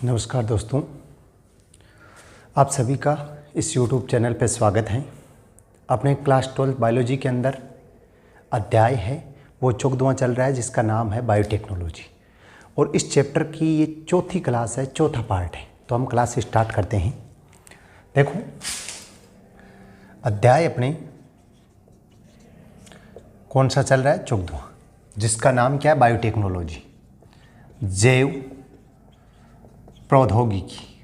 नमस्कार दोस्तों, आप सभी का इस YouTube चैनल पर स्वागत है। अपने क्लास 12 बायोलॉजी के अंदर अध्याय है वो चौदहवां चल रहा है जिसका नाम है बायोटेक्नोलॉजी, और इस चैप्टर की ये चौथी क्लास है, चौथा पार्ट है। तो हम क्लास स्टार्ट करते हैं। देखो, अध्याय अपने कौन सा चल रहा है? चौदहवां, जिसका नाम क्या है? बायोटेक्नोलॉजी, जैव प्रौद्योगिकी।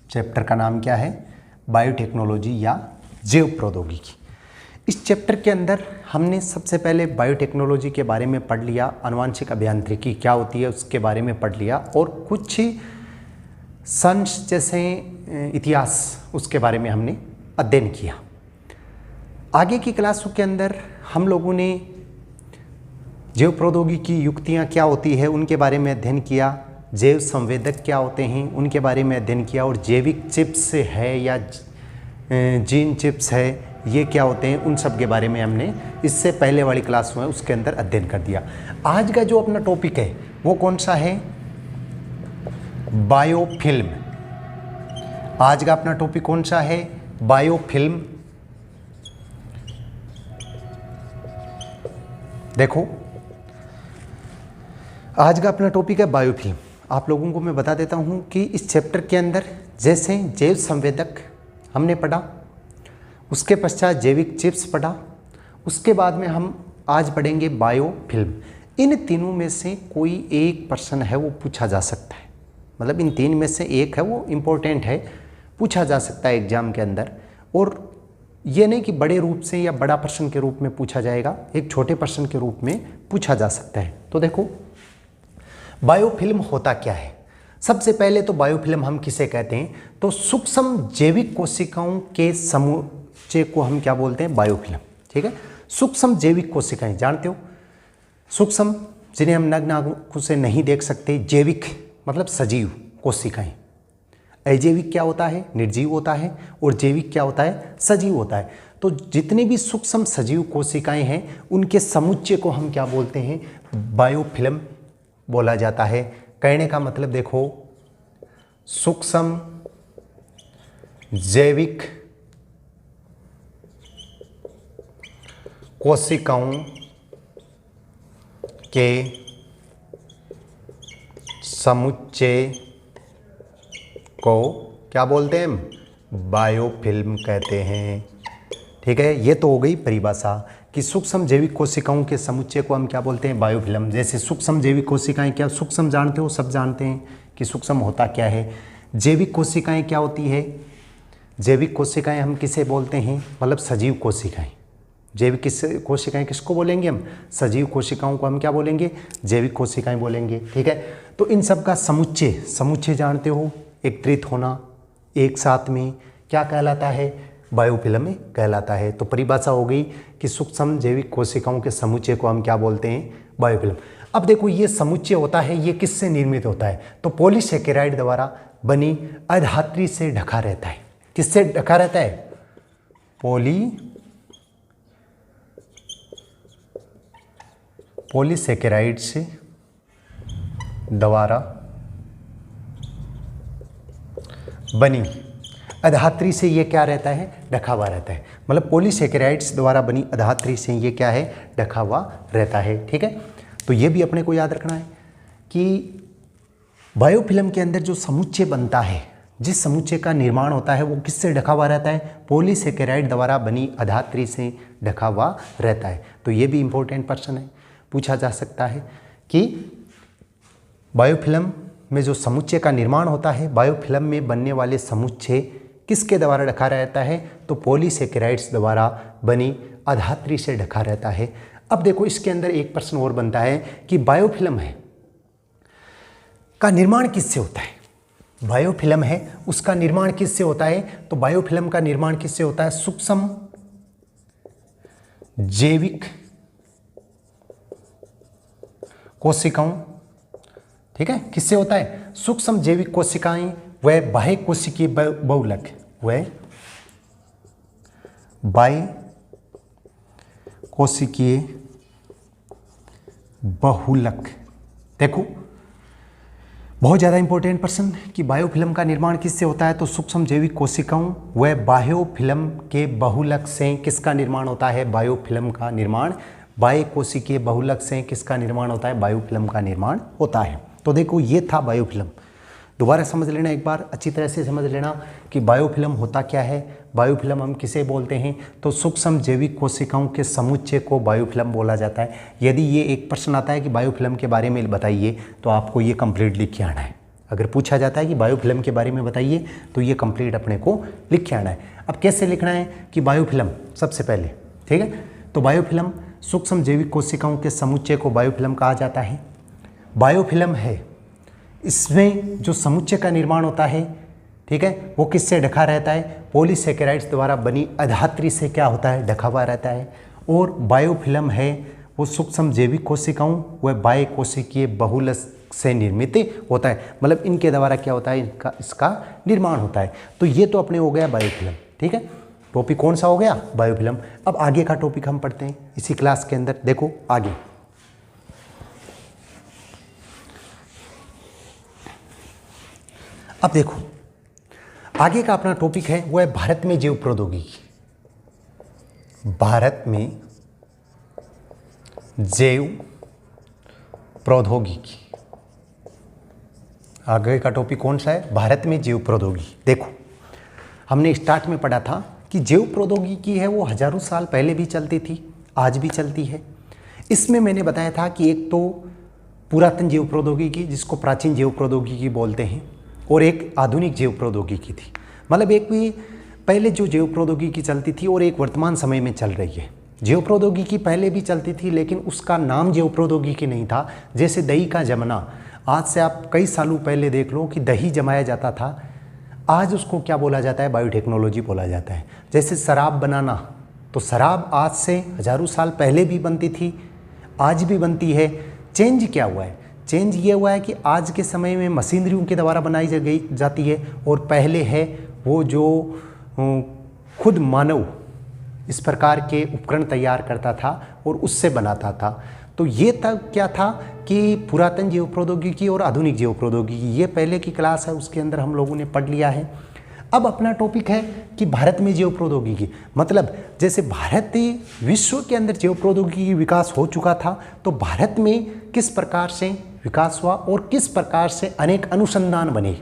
चैप्टर का नाम क्या है? बायोटेक्नोलॉजी या जैव प्रौद्योगिकी। इस चैप्टर के अंदर हमने सबसे पहले बायोटेक्नोलॉजी के बारे में पढ़ लिया, आनुवांशिक अभियांत्रिकी क्या होती है उसके बारे में पढ़ लिया, और कुछ साइंस जैसे इतिहास उसके बारे में हमने अध्ययन किया। आगे की क्लासों के अंदर हम लोगों ने जैव प्रौद्योगिकी की युक्तियाँ क्या होती है उनके बारे में अध्ययन किया, जैव संवेदक क्या होते हैं उनके बारे में अध्ययन किया, और जैविक चिप्स है या जीन चिप्स है ये क्या होते हैं उन सब के बारे में हमने इससे पहले वाली क्लास में उसके अंदर अध्ययन कर दिया। आज का जो अपना टॉपिक है वो कौन सा है? बायोफिल्म। आज का अपना टॉपिक कौन सा है? बायोफिल्म। देखो, आज का अपना टॉपिक है बायोफिल्म। आप लोगों को मैं बता देता हूं कि इस चैप्टर के अंदर जैसे जैव संवेदक हमने पढ़ा, उसके पश्चात जैविक चिप्स पढ़ा, उसके बाद में हम आज पढ़ेंगे बायोफिल्म। इन तीनों में से कोई एक पर्सन है वो पूछा जा सकता है, मतलब इन तीन में से एक है वो इम्पोर्टेंट है, पूछा जा सकता है एग्जाम के अंदर। और ये नहीं कि बड़े रूप से या बड़ा पर्सन के रूप में पूछा जाएगा, एक छोटे पर्सन के रूप में पूछा जा सकता है। तो देखो, बायोफिल्म होता क्या है? सबसे पहले तो बायोफिल्म हम किसे कहते हैं? तो सूक्ष्म जैविक कोशिकाओं के समुच्चय को हम क्या बोलते हैं? बायोफिल्म। ठीक है, सूक्ष्म जैविक कोशिकाएं जानते हो, सूक्ष्म जिन्हें हम नग्न आंखों से नहीं देख सकते, जैविक मतलब सजीव कोशिकाएं। अजैविक क्या होता है? निर्जीव होता है, और जैविक क्या होता है? सजीव होता है। तो जितने भी सूक्ष्म सजीव कोशिकाएं हैं उनके समुच्चय को हम क्या बोलते हैं? बायोफिल्म बोला जाता है। कहने का मतलब देखो, सूक्ष्म जैविक कोशिकाओं के समुच्चय को क्या बोलते हैं? बायोफिल्म कहते हैं। ठीक है, ये तो हो गई परिभाषा कि सूक्ष्म जैविक कोशिकाओं के समुच्चय को हम क्या बोलते हैं? बायोफिल्म। जैसे सूक्ष्म जैविक कोशिकाएं, क्या सूक्ष्म जानते हो? सब जानते हैं कि सूक्ष्म होता क्या है। जैविक कोशिकाएं क्या होती है? जैविक कोशिकाएं हम किसे बोलते हैं? मतलब सजीव कोशिकाएं। जैविक कोशिकाएं किसको बोलेंगे हम? सजीव कोशिकाओं को हम क्या बोलेंगे? जैविक कोशिकाएं बोलेंगे। ठीक है, तो इन सब का समुच्चय, समुच्चय जानते हो, एकत्रित होना एक साथ में क्या कहलाता है? बायोफिल्म में कहलाता है। तो परिभाषा हो गई कि सूक्ष्म जैविक कोशिकाओं के समुच्चय को हम क्या बोलते हैं? बायोफिल्म। अब देखो, ये समुच्चय होता है ये किससे निर्मित होता है? तो पॉलीसेकेराइड द्वारा बनी अधात्री से ढका रहता है। किससे ढका रहता है? पॉलीसेकेराइड से द्वारा बनी अधात्री से ये क्या रहता है? ढका हुआ रहता है। मतलब पॉलीसेकेराइड्स द्वारा बनी अधात्री से ये क्या है? ढका हुआ रहता है। ठीक है, तो ये भी अपने को याद रखना है कि बायोफिल्म के अंदर जो समुच्चय बनता है, जिस समुच्चय का निर्माण होता है वो किससे ढका हुआ रहता है? पॉलीसेकेराइड द्वारा बनी अधात्री से ढका हुआ रहता है। तो ये भी इंपॉर्टेंट पर्सन है, पूछा जा सकता है कि बायोफिल्म में जो समुच्चय का निर्माण होता है, बायोफिल्म में बनने वाले समुच्चय किसके द्वारा ढका रहता है? तो पॉलीसेकेराइड्स द्वारा बनी अधात्री से ढका रहता है। अब देखो, इसके अंदर एक प्रश्न और बनता है कि बायोफिल्म है का निर्माण किससे होता है? बायोफिल्म है उसका निर्माण किससे होता है? तो बायोफिल्म का निर्माण किससे होता है? सूक्ष्म जैविक कोशिकाओं। ठीक है, किससे होता है? सूक्ष्म जैविक कोशिकाएं व बाह्य कोशिकीय बहुलक, व बाह्य कोशिकीय बहुलक। देखो, बहुत ज़्यादा इंपॉर्टेंट प्रश्न कि बायोफिल्म का निर्माण किससे होता है, तो सूक्ष्म जैविक कोशिकाओं व बायोफिल्म के बहुलक से किसका निर्माण होता है, बायोफिल्म का निर्माण बाह्यकोशिकीय बहुलक से किसका निर्माण होता है, बायोफिल्म का निर्माण होता है। तो देखो ये था बायोफिल्म। दोबारा समझ लेना, एक बार अच्छी तरह से समझ लेना कि बायोफिल्म होता क्या है। बायोफिल्म हम किसे बोलते हैं, तो सूक्ष्म जैविक कोशिकाओं के समुच्चय को बायोफिल्म बोला जाता है। यदि ये एक प्रश्न आता है कि बायोफिल्म के बारे में बताइए, तो आपको ये कंप्लीट लिख के आना है। अगर पूछा जाता है कि बायोफिल्म के बारे में बताइए, तो ये कंप्लीट अपने को लिख के आना है। अब कैसे लिखना है कि बायोफिल्म, सबसे पहले ठीक है, तो बायोफिल्म सूक्ष्म जैविक कोशिकाओं के समुच्चय को बायोफिल्म कहा जाता है। बायोफिल्म है, इसमें जो समुच्चय का निर्माण होता है, ठीक है, वो किससे ढका रहता है, पॉलीसेकेराइड्स द्वारा बनी अधात्री से क्या होता है, ढका हुआ रहता है। और बायोफिल्म है वो सूक्ष्म जैविक कोशिकाओं व बाह्य कोशिकीय बहुलक से निर्मित होता है, मतलब इनके द्वारा क्या होता है, इसका निर्माण होता है। तो ये तो अपने हो गया बायोफिल्म, ठीक है। टॉपिक कौन सा हो गया, बायोफिल्म। अब आगे का टॉपिक हम पढ़ते हैं इसी क्लास के अंदर। देखो आगे, अब देखो आगे का अपना टॉपिक है वो है भारत में जैव प्रौद्योगिकी। भारत में जैव प्रौद्योगिकी, आगे का टॉपिक कौन सा है, भारत में जैव प्रौद्योगिकी। देखो हमने स्टार्ट में पढ़ा था कि जैव प्रौद्योगिकी है वो हजारों साल पहले भी चलती थी, आज भी चलती है। इसमें मैंने बताया था कि एक तो पुरातन जैव प्रौद्योगिकी जिसको प्राचीन जैव प्रौद्योगिकी बोलते हैं, और एक आधुनिक जैव प्रौद्योगिकी थी। मतलब एक भी पहले जो जैव प्रौद्योगिकी चलती थी और एक वर्तमान समय में चल रही है। जैव प्रौद्योगिकी पहले भी चलती थी, लेकिन उसका नाम जैव प्रौद्योगिकी नहीं था। जैसे दही का जमना, आज से आप कई सालों पहले देख लो कि दही जमाया जाता था, आज उसको क्या बोला जाता है, बायोटेक्नोलॉजी बोला जाता है। जैसे शराब बनाना, तो शराब आज से हजारों साल पहले भी बनती थी, आज भी बनती है। चेंज क्या हुआ है, चेंज ये हुआ है कि आज के समय में मशीनरियों के द्वारा बनाई जाती है, और पहले है वो जो खुद मानव इस प्रकार के उपकरण तैयार करता था और उससे बनाता था। तो ये तब क्या था कि पुरातन जैव प्रौद्योगिकी और आधुनिक जैव प्रौद्योगिकी, ये पहले की क्लास है, उसके अंदर हम लोगों ने पढ़ लिया है। अब अपना टॉपिक है कि भारत में जैव प्रौद्योगिकी, मतलब जैसे भारत विश्व के अंदर जैव प्रौद्योगिकी विकास हो चुका था, तो भारत में किस प्रकार से विकास हुआ और किस प्रकार से अनेक अनुसंधान बने,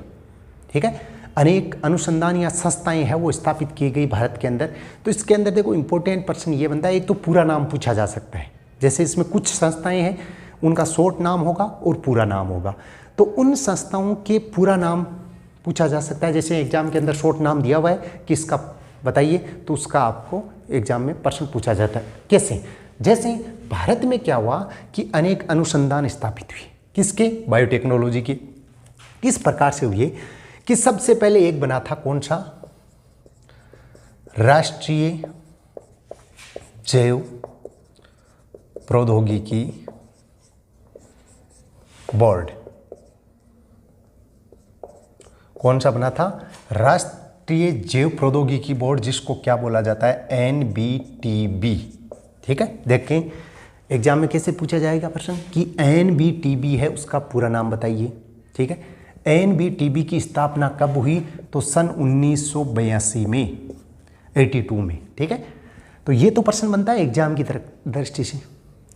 ठीक है, अनेक अनुसंधान या संस्थाएं हैं वो स्थापित की गई भारत के अंदर। तो इसके अंदर देखो इंपॉर्टेंट प्रश्न ये बनता है, एक तो पूरा नाम पूछा जा सकता है, जैसे इसमें कुछ संस्थाएं हैं उनका शॉर्ट नाम होगा और पूरा नाम होगा, तो उन संस्थाओं के पूरा नाम पूछा जा सकता है। जैसे एग्जाम के अंदर शॉर्ट नाम दिया हुआ है कि इसका बताइए, तो उसका आपको एग्जाम में प्रश्न पूछा जाता है। कैसे, जैसे भारत में क्या हुआ कि अनेक अनुसंधान स्थापित हुए, किसके, बायोटेक्नोलॉजी के। किस प्रकार से हुए कि सबसे पहले एक बना था कौन सा, राष्ट्रीय जैव प्रौद्योगिकी बोर्ड। कौन सा बना था, राष्ट्रीय जैव प्रौद्योगिकी बोर्ड, जिसको क्या बोला जाता है, NBTB, ठीक है। देखें एग्जाम में कैसे पूछा जाएगा प्रश्न कि NBTB है, उसका पूरा नाम बताइए, ठीक है। NBTB की स्थापना कब हुई, तो सन 1982 में, 82 में, ठीक है। तो ये तो प्रश्न बनता है एग्जाम की दृष्टि से।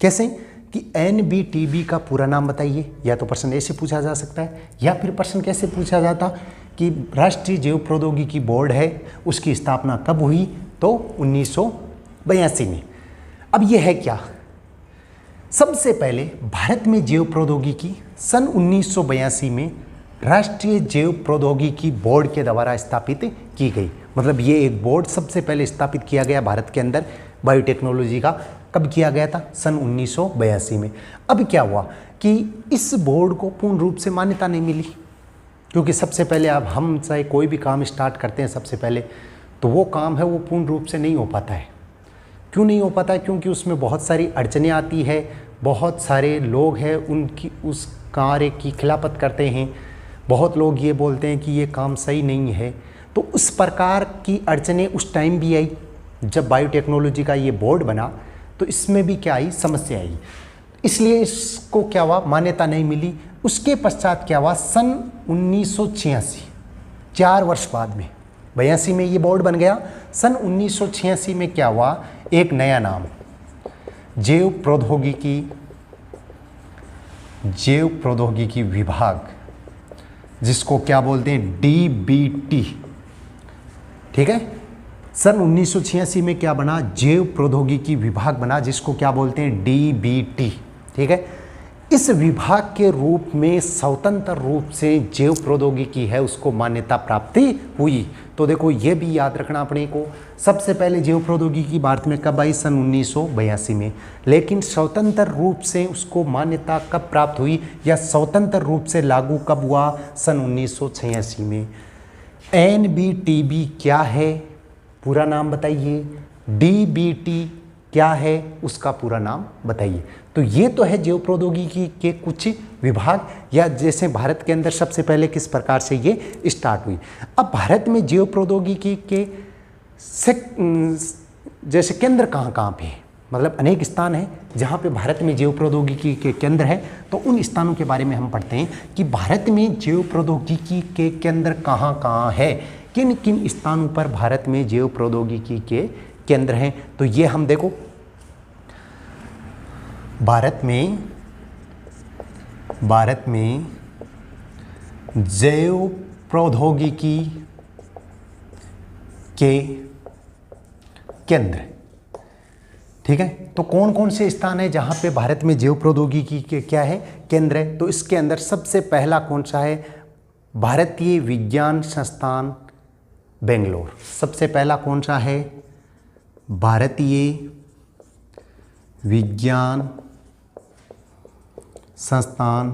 कैसे कि NBTB का पूरा नाम बताइए, या तो प्रश्न ऐसे पूछा जा सकता है, या फिर प्रश्न कैसे पूछा जाता कि राष्ट्रीय जैव प्रौद्योगिकी बोर्ड है उसकी स्थापना कब हुई, तो 1982 में। अब ये है क्या, सबसे पहले भारत में जैव प्रौद्योगिकी सन 1982 में राष्ट्रीय जैव प्रौद्योगिकी बोर्ड के द्वारा स्थापित की गई। मतलब ये एक बोर्ड सबसे पहले स्थापित किया गया भारत के अंदर बायोटेक्नोलॉजी का, कब किया गया था, सन 1982 में। अब क्या हुआ कि इस बोर्ड को पूर्ण रूप से मान्यता नहीं मिली, क्योंकि सबसे पहले अब हम चाहे कोई भी काम स्टार्ट करते हैं सबसे पहले, तो वो काम है वो पूर्ण रूप से नहीं हो पाता है। क्यों नहीं हो पाता है, क्योंकि उसमें बहुत सारी अड़चनें आती है, बहुत सारे लोग हैं उनकी उस कार्य की खिलाफत करते हैं, बहुत लोग ये बोलते हैं कि ये काम सही नहीं है। तो उस प्रकार की अड़चनें उस टाइम भी आई जब बायोटेक्नोलॉजी का ये बोर्ड बना, तो इसमें भी क्या आई, समस्या आई, इसलिए इसको क्या हुआ, मान्यता नहीं मिली। उसके पश्चात क्या हुआ, सन 1986, 4 वर्ष बाद में, 82 में ये बोर्ड बन गया। सन 1986 में क्या हुआ, एक नया नाम, जैव प्रौद्योगिकी विभाग, जिसको क्या बोलते हैं, DBT। ठीक है, सन 1986 में क्या बना, जैव प्रौद्योगिकी विभाग बना, जिसको क्या बोलते हैं, DBT। ठीक है, इस विभाग के रूप में स्वतंत्र रूप से जैव प्रौद्योगिकी है उसको मान्यता प्राप्ति हुई। तो देखो ये भी याद रखना अपने को, सबसे पहले जैव प्रौद्योगिकी भारत में कब आई, सन 1982 में, लेकिन स्वतंत्र रूप से उसको मान्यता कब प्राप्त हुई या स्वतंत्र रूप से लागू कब हुआ, सन 1986 में। NBTB क्या है, पूरा नाम बताइए, DBT क्या है, उसका पूरा नाम बताइए। तो ये तो है जैव प्रौद्योगिकी के कुछ विभाग, या जैसे भारत के अंदर सबसे पहले किस प्रकार से ये स्टार्ट हुई। अब भारत में जैव प्रौद्योगिकी के जैसे केंद्र कहाँ कहाँ पे है, मतलब अनेक स्थान हैं जहाँ पे भारत में जैव प्रौद्योगिकी के केंद्र है। तो उन स्थानों के बारे में हम पढ़ते हैं कि भारत में जैव प्रौद्योगिकी के केंद्र कहाँ कहाँ है, किन किन स्थानों पर भारत में जैव प्रौद्योगिकी के केंद्र हैं। तो ये हम देखो, भारत में जैव प्रौद्योगिकी के केंद्र, ठीक है। तो कौन कौन से स्थान है जहां पे भारत में जैव प्रौद्योगिकी के क्या है, केंद्र है। तो इसके अंदर सबसे पहला कौन सा है, भारतीय विज्ञान संस्थान बेंगलोर। सबसे पहला कौन सा है, भारतीय विज्ञान संस्थान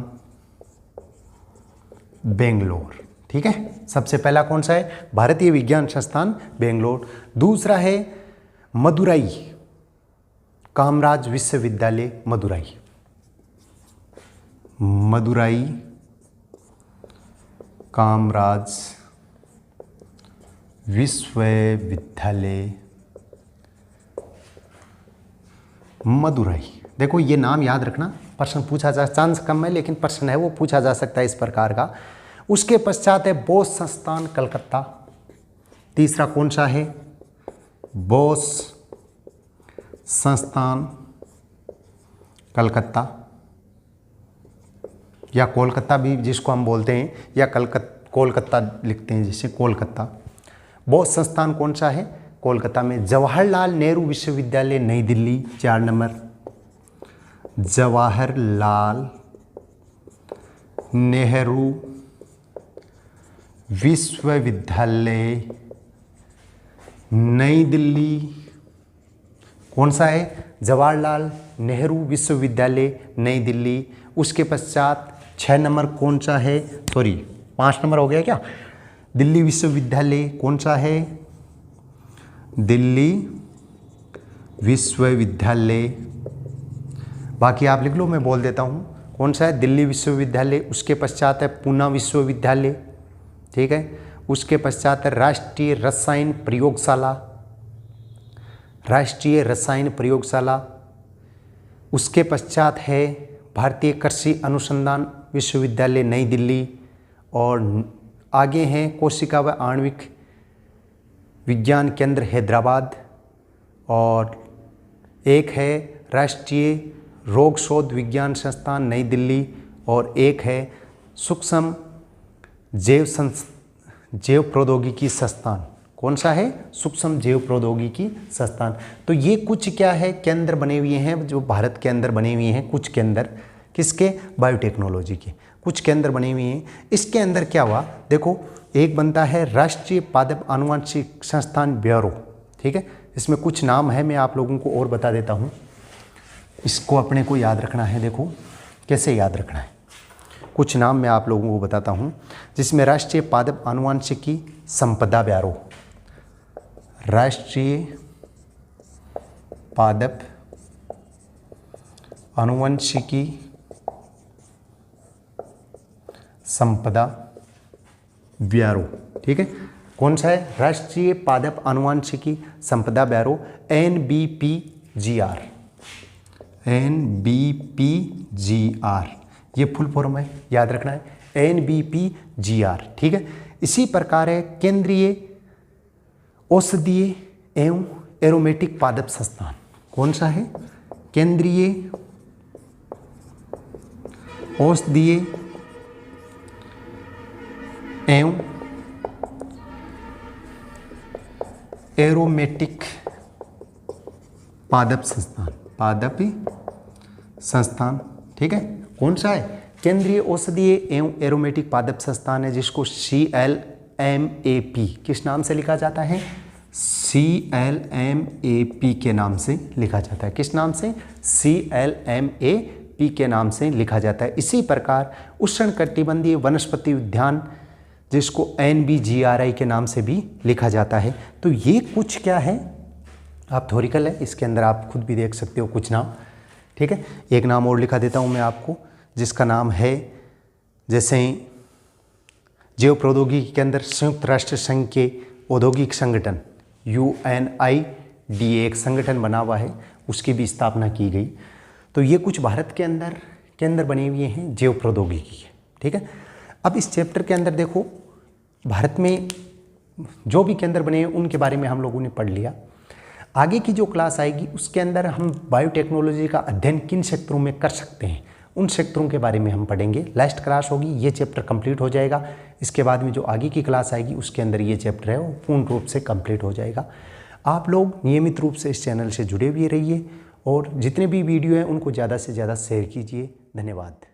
बेंगलोर। ठीक है, सबसे पहला कौन सा है, भारतीय विज्ञान संस्थान बेंगलोर। दूसरा है मदुराई कामराज विश्वविद्यालय, मदुराई कामराज विश्वविद्यालय मदुराई। देखो ये नाम याद रखना, प्रश्न पूछा जा, चांस कम है लेकिन प्रश्न है वो पूछा जा सकता है इस प्रकार का। उसके पश्चात है बोस संस्थान कलकत्ता। तीसरा कौन सा है, बोस संस्थान कलकत्ता, या कोलकाता भी जिसको हम बोलते हैं, या कोलकाता लिखते हैं जैसे कोलकाता। बोस संस्थान कौन सा है, कोलकाता में। जवाहरलाल नेहरू विश्वविद्यालय नई दिल्ली, 4 नंबर, जवाहरलाल नेहरू विश्वविद्यालय नई दिल्ली, कौन सा है, जवाहरलाल नेहरू विश्वविद्यालय नई दिल्ली। उसके पश्चात 6 नंबर कौन सा है, सॉरी 5 नंबर हो गया क्या, दिल्ली विश्वविद्यालय कौन सा है, दिल्ली विश्वविद्यालय। बाकी आप लिख लो, मैं बोल देता हूँ कौन सा है, दिल्ली विश्वविद्यालय। उसके पश्चात है पूना विश्वविद्यालय, ठीक है। उसके पश्चात है राष्ट्रीय रसायन प्रयोगशाला, राष्ट्रीय रसायन प्रयोगशाला। उसके पश्चात है भारतीय कृषि अनुसंधान विश्वविद्यालय नई दिल्ली, और आगे हैं कोशिका व आणविक विज्ञान केंद्र हैदराबाद, और एक है राष्ट्रीय रोग शोध विज्ञान संस्थान नई दिल्ली, और एक है सूक्ष्म जैव प्रौद्योगिकी संस्थान। कौन सा है, सूक्ष्म जैव प्रौद्योगिकी संस्थान। तो ये कुछ क्या है, केंद्र बने हुए हैं जो भारत के अंदर बने हुए हैं, कुछ केंद्र किसके, बायोटेक्नोलॉजी के कुछ केंद्र बने हुए हैं। इसके अंदर क्या हुआ, देखो एक बनता है राष्ट्रीय पादप आनुवंशिक संस्थान ब्यूरो, ठीक है। इसमें कुछ नाम है, मैं आप लोगों को और बता देता हूँ, इसको अपने को याद रखना है। देखो कैसे याद रखना है, कुछ नाम मैं आप लोगों को बताता हूँ, जिसमें राष्ट्रीय पादप आनुवंशिकी संपदा ब्यूरो, राष्ट्रीय पादप आनुवंशिकी संपदा ब्यूरो, ठीक है। कौन सा है, राष्ट्रीय पादप आनुवंशिकी संपदा ब्यूरो, NBPGR, NBPGR। ये फुल फॉर्म है, याद रखना है, NBPGR, ठीक है। इसी प्रकार है केंद्रीय औषधीय एवं एरोमेटिक पादप संस्थान। कौन सा है? केंद्रीय औषधीय एवं एरोमेटिक पादप संस्थान, पादप संस्थान, ठीक है। कौन सा है? केंद्रीय औषधीय एवं एरोमेटिक पादप संस्थान है, जिसको CLMAP किस नाम से लिखा जाता है? CLMAP के नाम से लिखा जाता है। किस नाम से? CLMAP के नाम से लिखा जाता है। इसी प्रकार उष्णकटिबंधीय वनस्पति उद्यान, जिसको NBGRI के नाम से भी लिखा जाता है। तो ये कुछ क्या है, आप थ्योरिकल है, इसके अंदर आप खुद भी देख सकते हो कुछ नाम, ठीक है। एक नाम और लिखा देता हूँ मैं आपको, जिसका नाम है, जैसे जैव प्रौद्योगिकी के अंदर संयुक्त राष्ट्र संघ के औद्योगिक संगठन UNIDA एक संगठन बना हुआ है, उसकी भी स्थापना की गई। तो ये कुछ भारत के अंदर बने हुए हैं जैव प्रौद्योगिकी के, ठीक है। अब इस चैप्टर के अंदर देखो, भारत में जो भी केंद्र बने हैं उनके बारे में हम लोगों ने पढ़ लिया। आगे की जो क्लास आएगी उसके अंदर हम बायोटेक्नोलॉजी का अध्ययन किन क्षेत्रों में कर सकते हैं, उन क्षेत्रों के बारे में हम पढ़ेंगे। लास्ट क्लास होगी, ये चैप्टर कंप्लीट हो जाएगा। इसके बाद में जो आगे की क्लास आएगी उसके अंदर ये चैप्टर है वो पूर्ण रूप से कंप्लीट हो जाएगा। आप लोग नियमित रूप से इस चैनल से जुड़े हुए रहिए और जितने भी वीडियो हैं उनको ज़्यादा से ज़्यादा शेयर कीजिए। धन्यवाद।